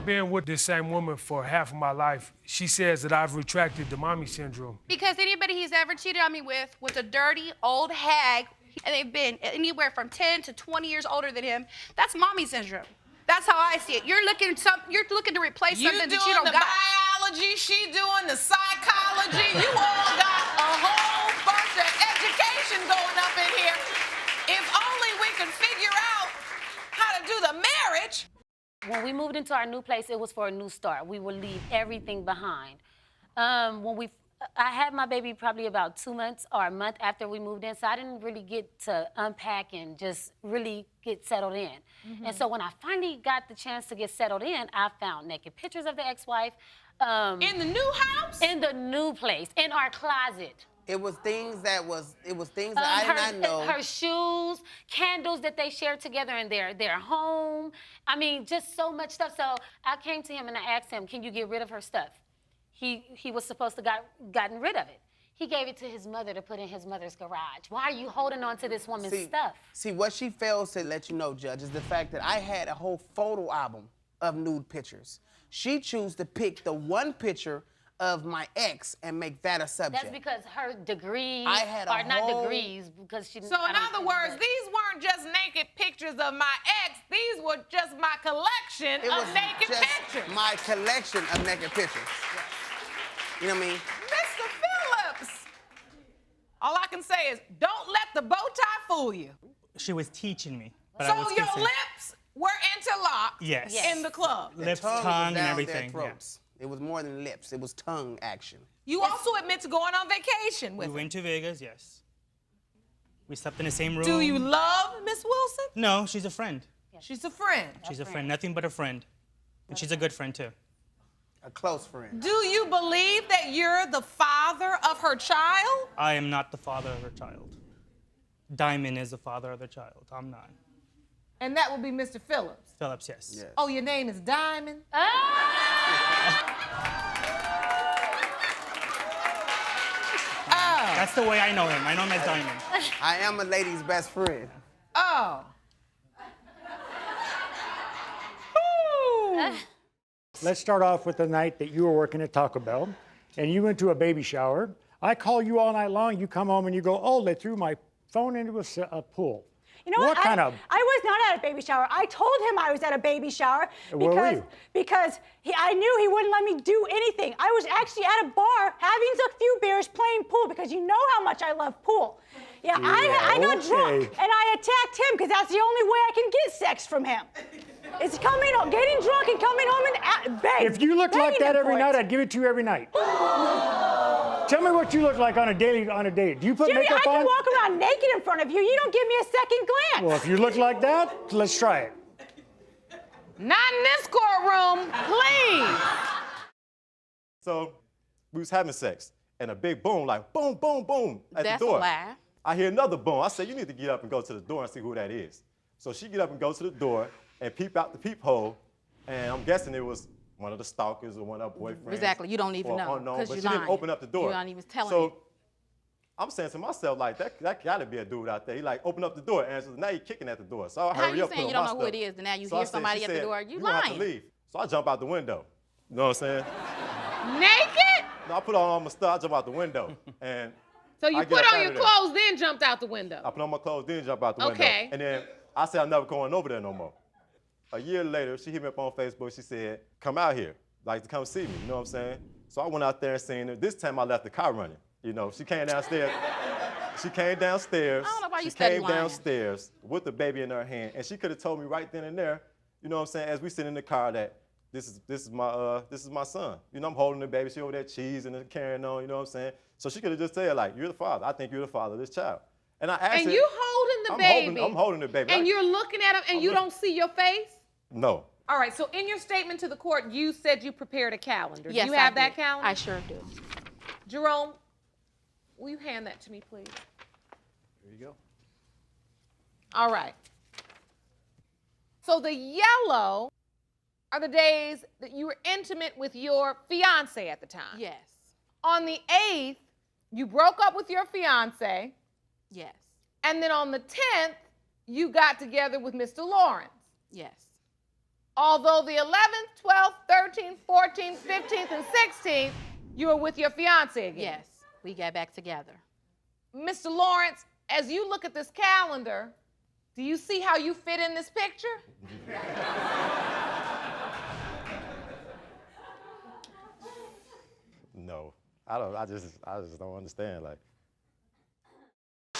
I've been with this same woman for half of my life. She says that I've retracted the mommy syndrome. Because anybody he's ever cheated on me with was a dirty old hag, and they've been anywhere from 10 to 20 years older than him. That's mommy syndrome. That's how I see it. You're looking to replace something that you don't got. You doing the biology, she doing the psychology. You all got a whole bunch of education going up in here. If only we could figure out how to do the marriage. When we moved into our new place, it was for a new start. We would leave everything behind. I had my baby probably about 2 months or a month after we moved in, so I didn't really get to unpack and just really get settled in. And so when I finally got the chance to get settled in, I found naked pictures of the ex-wife. In the new house? In the new place, in our closet. It was things that I did not know. Her shoes, candles that they shared together in their home. I mean, just so much stuff. So I came to him and I asked him, can you get rid of her stuff? He was supposed to gotten rid of it. He gave it to his mother to put in his mother's garage. Why are you holding on to this woman's stuff? See, what she fails to let you know, Judge, is the fact that I had a whole photo album of nude pictures. She chose to pick the one picture of my ex and make that a subject. That's because her degrees are not degrees because she. So in other words, these weren't just naked pictures of my ex. These were just my collection of naked pictures. My collection of naked pictures. Yes. You know what I mean? Mr. Phillips, all I can say is don't let the bow tie fool you. She was teaching me. But so I was your kissing. lips were interlocked yes. in the club. Lips, tongue, and everything. Yeah. It was more than lips. It was tongue action. You also admit to going on vacation with We went to Vegas, yes. We slept in the same room. Do you love Miss Wilson? No, she's a friend. Yes. She's a friend. She's a friend, nothing but a friend. And she's a good friend, too. A close friend. Do you believe that you're the father of her child? I am not the father of her child. Diamond is the father of the child. I'm not. And that would be Mr. Phillips? Phillips, yes. Oh, your name is Diamond? That's the way I know him. I know him as Diamond. I am a lady's best friend. Oh. Let's start off with the night that you were working at Taco Bell, and you went to a baby shower. I call you all night long. You come home and you go, oh, they threw my phone into a pool. You know what? What kind of? I was not at a baby shower. I told him I was at a baby shower because I knew he wouldn't let me do anything. I was actually at a bar having a few beers playing pool because you know how much I love pool. Yeah, I got drunk and I attacked him because that's the only way I can get sex from him. It's getting drunk and coming home and begging. If you look like that every night, I'd give it to you every night. Tell me what you look like on a date. Do you put Jimmy, makeup on? I can walk around naked in front of you. You don't give me a second glance. Well, if you look like that, let's try it. Not in this courtroom, please. So we was having sex, and a big boom, like boom, boom, boom at the door. That's a lie. I hear another boom. I said, you need to get up and go to the door and see who that is. So she get up and go to the door and peep out the peephole, and I'm guessing it was one of the stalkers or one of her boyfriends. Exactly, you don't even know. Unknown, but she didn't open up the door. You're not even telling so me. I'm saying to myself, like, that gotta be a dude out there. He like, open up the door, and so now he's kicking at the door. So I How hurry you up, saying you don't know who it is, and now you hear somebody at the door? You lying. Have to leave. So I jump out the window. You know what I'm saying? Naked? No, I put on all my stuff, I jump out the window. And so you put on your clothes, then jumped out the window? I put on my clothes, then jump out the window. Okay. And then I said, I'm never going over there no more. A year later, she hit me up on Facebook. She said, come out here, like to come see me, you know what I'm saying? So I went out there and seen her. This time I left the car running. You know, she came downstairs. She came downstairs. I don't know why you She came lying. downstairs with the baby in her hand, and she could have told me right then and there, you know what I'm saying, as we sit in the car that this is my son. You know, I'm holding the baby. She over there cheesing and carrying on, you know what I'm saying? So she could have just said, like, you're the father. I think you're the father of this child. And I asked her. And you holding the baby. I'm holding the baby. And you're looking at him, and you don't see your face? No. All right, so in your statement to the court, you said you prepared a calendar. Yes, do you have I that did. calendar? I sure do. Jerome, will you hand that to me, please? Here you go. All right. So the yellow are the days that you were intimate with your fiance at the time. Yes. On the 8th, you broke up with your fiance. Yes. And then on the 10th, you got together with Mr. Lawrence. Yes. Although the 11th, 12th, 13th, 14th, 15th, and 16th, you were with your fiance again. Yes, we got back together. Mr. Lawrence, as you look at this calendar, do you see how you fit in this picture? No, I don't. I just don't understand. Like,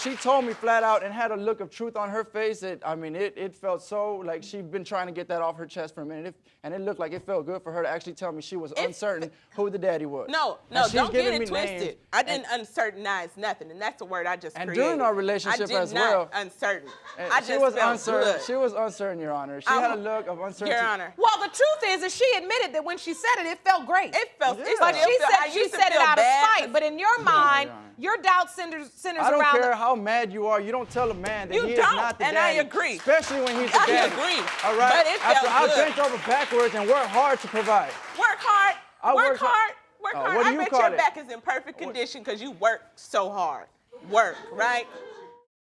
She told me flat out and had a look of truth on her face that, I mean, it felt so like she'd been trying to get that off her chest for a minute. And it looked like it felt good for her to actually tell me she was uncertain who the daddy was. No, And she's don't get giving it me twisted. names, I didn't uncertainize nothing, and that's the word I just and created. during our relationship as I did well, not uncertain. and I she just was felt uncertain. good. She was uncertain, Your Honor. She had a look of uncertainty. Your Honor. Well, the truth is that she admitted that when she said it, it felt great. It felt. Yeah. It But still she felt- I said she used to said it feel out of bad spite. But in your mind, Your Honor. your doubt centers I don't around. care how mad you are. You don't tell a man that You he is don't, not the and I daddy. agree. Especially when he's the I daddy. agree, All right. but it felt After I good. bent over backwards and worked hard to provide. Work hard. I Work worked hard. hard. Work hard. What do I you bet call your it? back is in perfect condition because you work so hard. Work, right?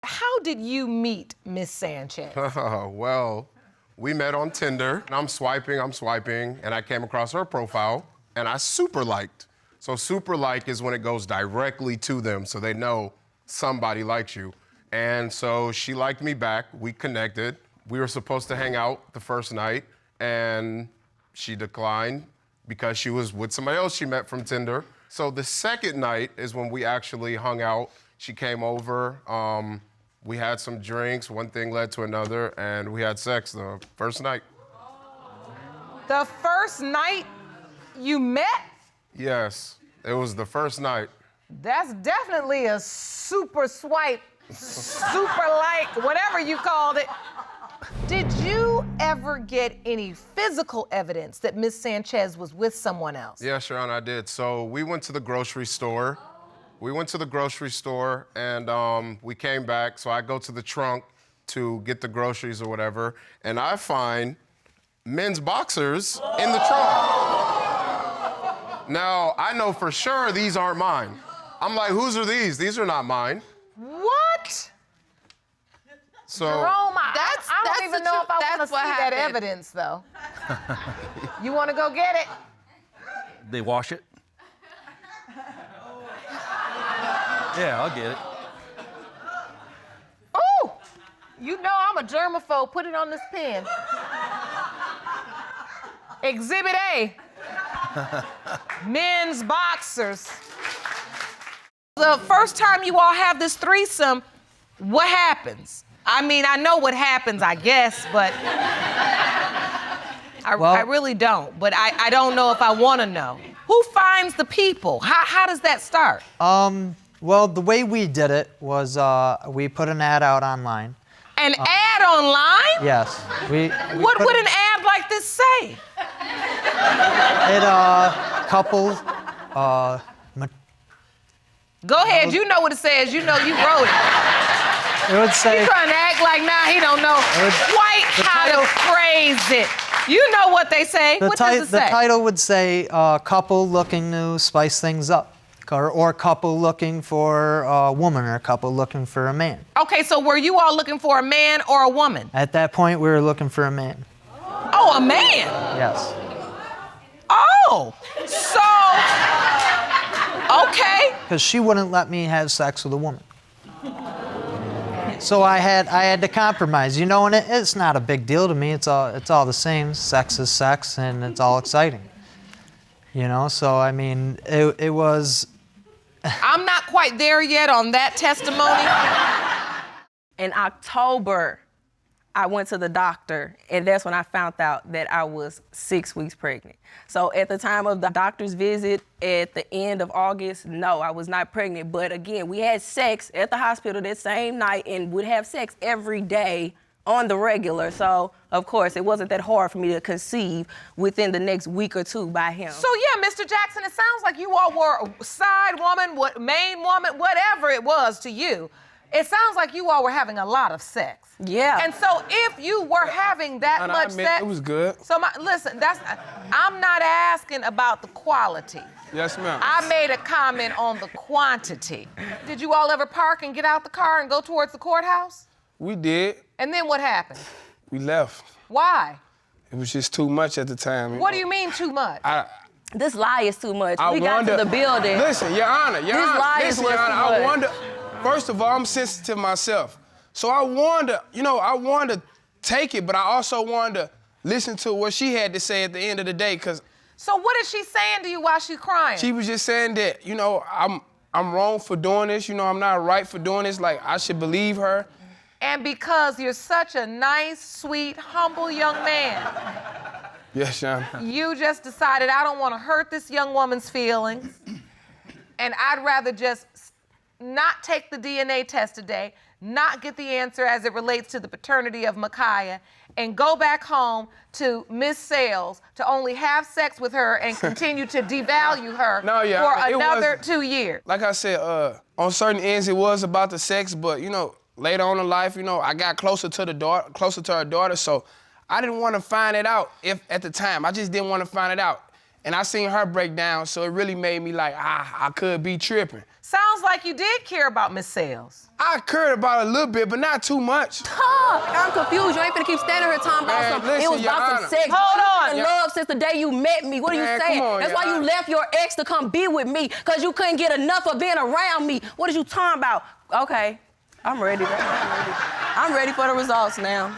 How did you meet Miss Sanchez? Well, we met on Tinder. And I'm swiping, and I came across her profile, and I super liked. So super like is when it goes directly to them, so they know somebody likes you. And so she liked me back. We connected. We were supposed to hang out the first night, and she declined because she was with somebody else she met from Tinder. So the second night is when we actually hung out. She came over. We had some drinks. One thing led to another, and we had sex the first night. The first night you met? Yes, it was the first night. That's definitely a super swipe, super like, whatever you called it. Did you ever get any physical evidence that Miss Sanchez was with someone else? Yes, Your Honor, I did. So we went to the grocery store. And we came back. So I go to the trunk to get the groceries or whatever, and I find men's boxers in the trunk. Now, I know for sure these aren't mine. I'm like, whose are these? These are not mine. What? So Jerome, I don't even know if I want to That's see what that happened. evidence, though. You want to go get it? They wash it? Yeah, I'll get it. Ooh! You know I'm a germaphobe. Put it on this pen. Exhibit A. Men's boxers. The first time you all have this threesome, what happens? I mean, I know what happens, I guess, but I really don't. But I don't know if I want to know. Who finds the people? How does that start? Well, the way we did it was we put an ad out online. An ad online? Yes. What would an ad like this say? Couples. Go ahead, you know what it says. You know you wrote it. It would say. He's trying to act like now he don't know quite how to phrase it. You know what they say. What does it The say? title would say couple looking to spice things up. Or couple looking for a woman or a couple looking for a man. Okay, so were you all looking for a man or a woman? At that point, we were looking for a man. Oh, a man. Yes. Oh, so, okay. Because she wouldn't let me have sex with a woman. So I had to compromise, you know, and it's not a big deal to me. It's all the same. Sex is sex, and it's all exciting. You know, so I mean, it was. I'm not quite there yet on that testimony. In October, I went to the doctor, and that's when I found out that I was 6 weeks pregnant. So at the time of the doctor's visit at the end of August, no, I was not pregnant. But again, we had sex at the hospital that same night and would have sex every day on the regular. So, of course, it wasn't that hard for me to conceive within the next week or two by him. So yeah, Mr. Jackson, it sounds like you all were a side woman, main woman, whatever it was to you. It sounds like you all were having a lot of sex. Yeah. And so if you were having that much sex, it was good. So listen, I'm not asking about the quality. Yes, ma'am. I made a comment on the quantity. Did you all ever park and get out the car and go towards the courthouse? We did. And then what happened? We left. Why? It was just too much at the time. What do you mean too much? This lie is too much. I We got to the building. Listen, Your Honor, This lie is listen, what's Your too Honor, I much. wonder. First of all, I'm sensitive myself, so I wanted, I wanted to take it, but I also wanted to listen to what she had to say at the end of the day, cause. So what is she saying to you while she's crying? She was just saying that, I'm wrong for doing this. I'm not right for doing this. Like I should believe her. And because you're such a nice, sweet, humble young man. Yes, Sean. You just decided, I don't want to hurt this young woman's feelings, and I'd rather just not take the DNA test today, not get the answer as it relates to the paternity of Micaiah, and go back home to Miss Sales to only have sex with her and continue to devalue her for another 2 years. Like I said, on certain ends it was about the sex, but later on in life, I got closer to her daughter, so I didn't want to find it out at the time. I just didn't want to find it out. And I seen her break down, so it really made me like, I could be tripping. Sounds like you did care about Miss Sales. I cared about it a little bit, but not too much. I'm confused. You ain't finna keep standing here talking about something. Listen, It was Your about Honor. some sex. Hold on. You've been in love since the day you met me. What are you saying? Come on, That's Your why you Honor. left your ex to come be with me, because you couldn't get enough of being around me. What are you talking about? Okay, I'm ready. I'm ready for the results now.